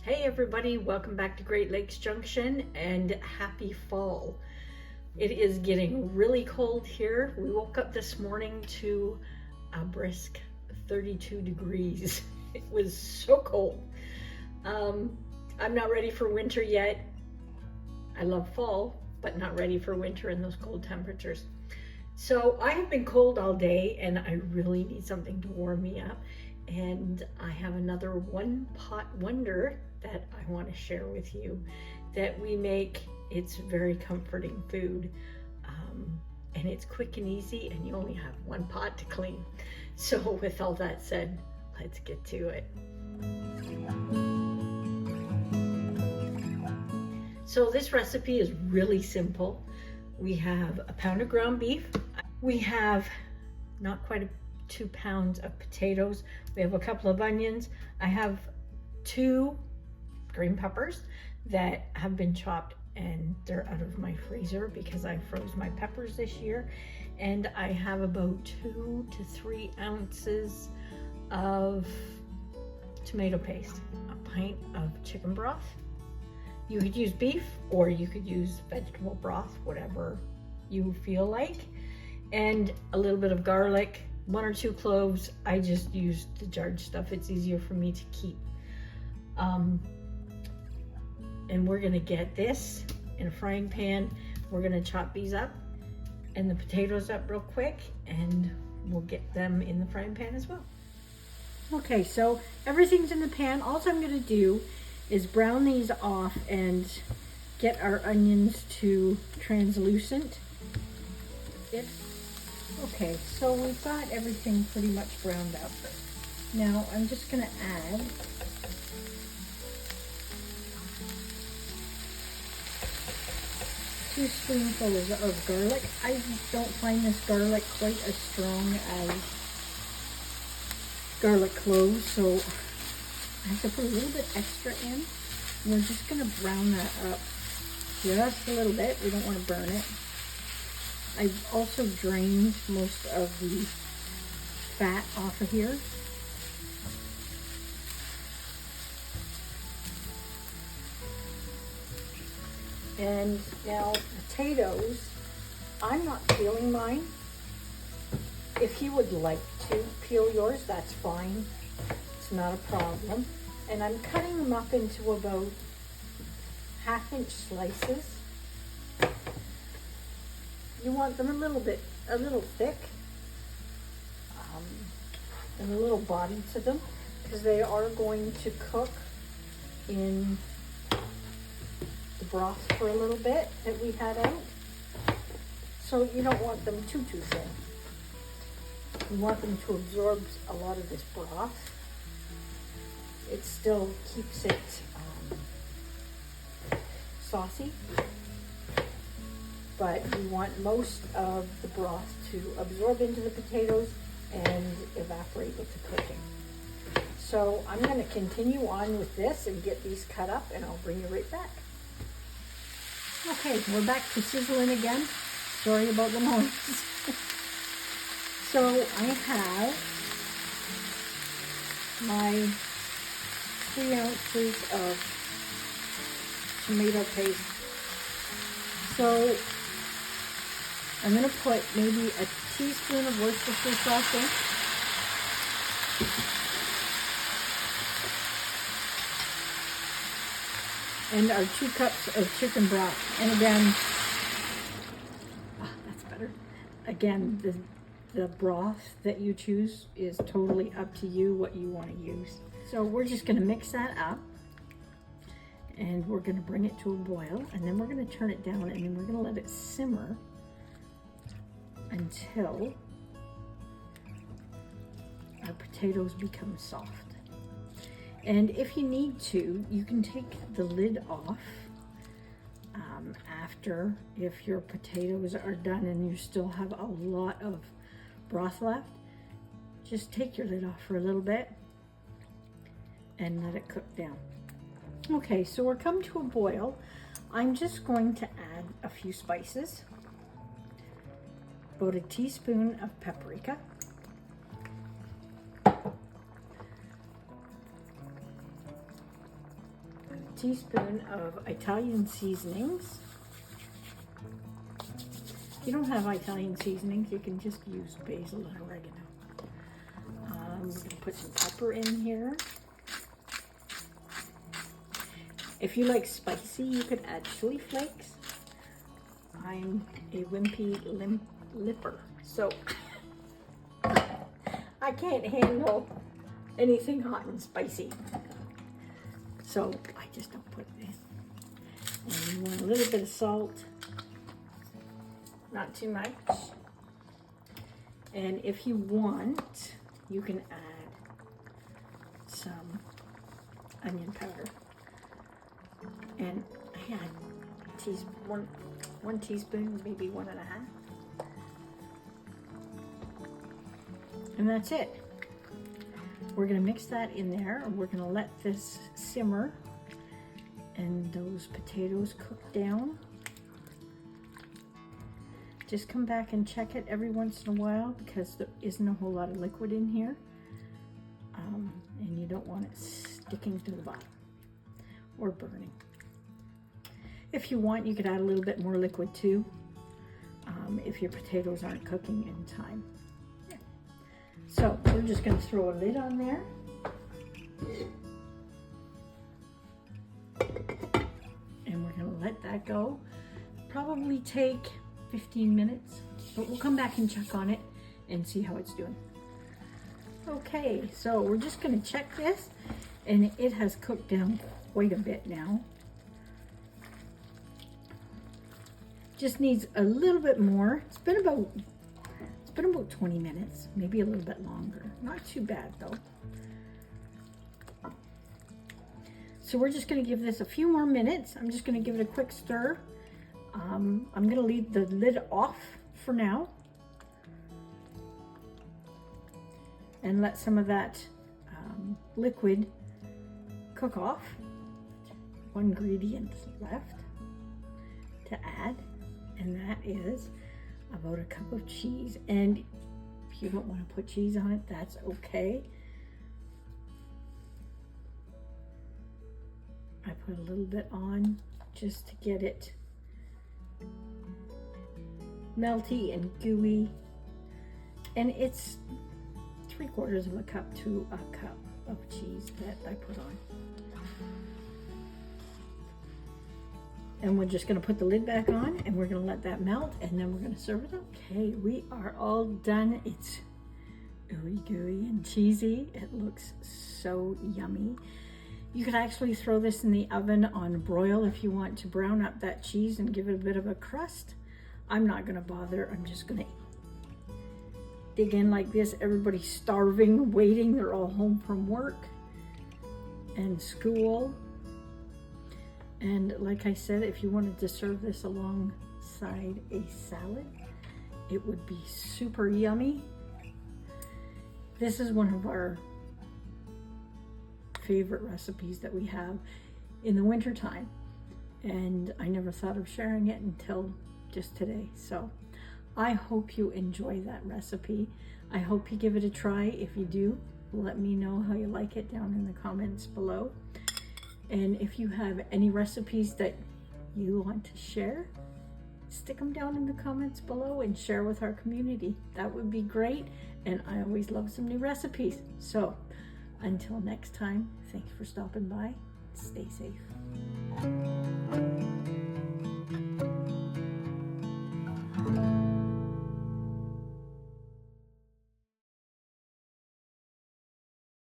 Hey everybody, welcome back to Great Lakes Junction and happy fall. It is getting really cold here. We woke up this morning to a brisk 32 degrees. It was so cold. I'm not ready for winter yet. I love fall, but not ready for winter in those cold temperatures. So I have been cold all day and I really need something to warm me up. And I have another one pot wonder that I want to share with you that we make. It's very comforting food, and it's quick and easy, and you only have one pot to clean. So with all that said, let's get to it. So this recipe is really simple. We have a pound of ground beef. We have not quite 2 pounds of potatoes. We have a couple of onions. I have 2 green peppers that have been chopped and they're out of my freezer because I froze my peppers this year. And I have about 2 to 3 ounces of tomato paste, a pint of chicken broth. You could use beef or you could use vegetable broth, whatever you feel like, and a little bit of garlic, 1 or 2 cloves. I just used the jarred stuff. It's easier for me to keep. And we're gonna get this in a frying pan. We're gonna chop these up and the potatoes up real quick, and we'll get them in the frying pan as well. Okay, so everything's in the pan. All I'm gonna do is brown these off and get our onions to translucent. Okay, so we've got everything pretty much browned up. Now I'm just gonna add two spoonfuls of garlic. I don't find this garlic quite as strong as garlic cloves, so I have to put a little bit extra in. We're just gonna brown that up just a little bit. We don't want to burn it. I've also drained most of the fat off of here. And now potatoes, I'm not peeling mine. If you would like to peel yours, that's fine. It's not a problem. And I'm cutting them up into about 1/2 inch slices. You want them a little thick, and a little body to them, because they are going to cook in the broth for a little bit that we had out. So you don't want them too thin. You want them to absorb a lot of this broth. It still keeps it saucy, but you want most of the broth to absorb into the potatoes and evaporate with the cooking. So I'm going to continue on with this and get these cut up, and I'll bring you right back. Okay, we're back to sizzling again. Sorry about the noise. So I have my 3 ounces of tomato paste. So I'm going to put maybe a teaspoon of Worcestershire sauce in. And our 2 cups of chicken broth. And again, that's better. Again, the broth that you choose is totally up to you what you want to use. So we're just going to mix that up. And we're going to bring it to a boil, and then we're going to turn it down, and then we're going to let it simmer until our potatoes become soft. And if you need to, you can take the lid off after, if your potatoes are done and you still have a lot of broth left. Just take your lid off for a little bit and let it cook down. Okay, so we're come to a boil. I'm just going to add a few spices. About a teaspoon of paprika. teaspoon of Italian seasonings. If you don't have Italian seasonings, you can just use basil and oregano. We're going to put some pepper in here. If you like spicy, you could add chili flakes. I'm a wimpy lipper, so I can't handle anything hot and spicy. So I just don't put it in. And you want a little bit of salt, not too much. And if you want, you can add some onion powder. And I had one teaspoon, maybe 1.5. And that's it. We're gonna mix that in there. We're gonna let this simmer and those potatoes cook down. Just come back and check it every once in a while because there isn't a whole lot of liquid in here. And you don't want it sticking to the bottom or burning. If you want, you could add a little bit more liquid too, if your potatoes aren't cooking in time. Yeah. So we're just going to throw a lid on there. And we're going to let that go. Probably take 15 minutes, but we'll come back and check on it and see how it's doing. Okay, so we're just going to check this, and it has cooked down quite a bit now. Just needs a little bit more. It's been about 20 minutes, maybe a little bit longer. Not too bad though. So we're just going to give this a few more minutes. I'm just going to give it a quick stir. I'm going to leave the lid off for now and let some of that liquid cook off. One ingredient left to add, and that is about a cup of cheese. And if you don't want to put cheese on it, that's okay. I put a little bit on just to get it melty and gooey, and it's 3/4 of a cup to a cup of cheese that I put on. And we're just going to put the lid back on, and we're going to let that melt, and then we're going to serve it up. Okay, we are all done. It's ooey gooey and cheesy. It looks so yummy. You could actually throw this in the oven on broil if you want to brown up that cheese and give it a bit of a crust. I'm not going to bother. I'm just going to dig in like this. Everybody's starving, waiting. They're all home from work and school. And like I said, if you wanted to serve this alongside a salad, it would be super yummy. This is one of our favorite recipes that we have in the winter time, and I never thought of sharing it until just today. So I hope you enjoy that recipe. I hope you give it a try. If you do, let me know how you like it down in the comments below. And if you have any recipes that you want to share, stick them down in the comments below and share with our community. That would be great, and I always love some new recipes. So until next time, thanks for stopping by. Stay safe.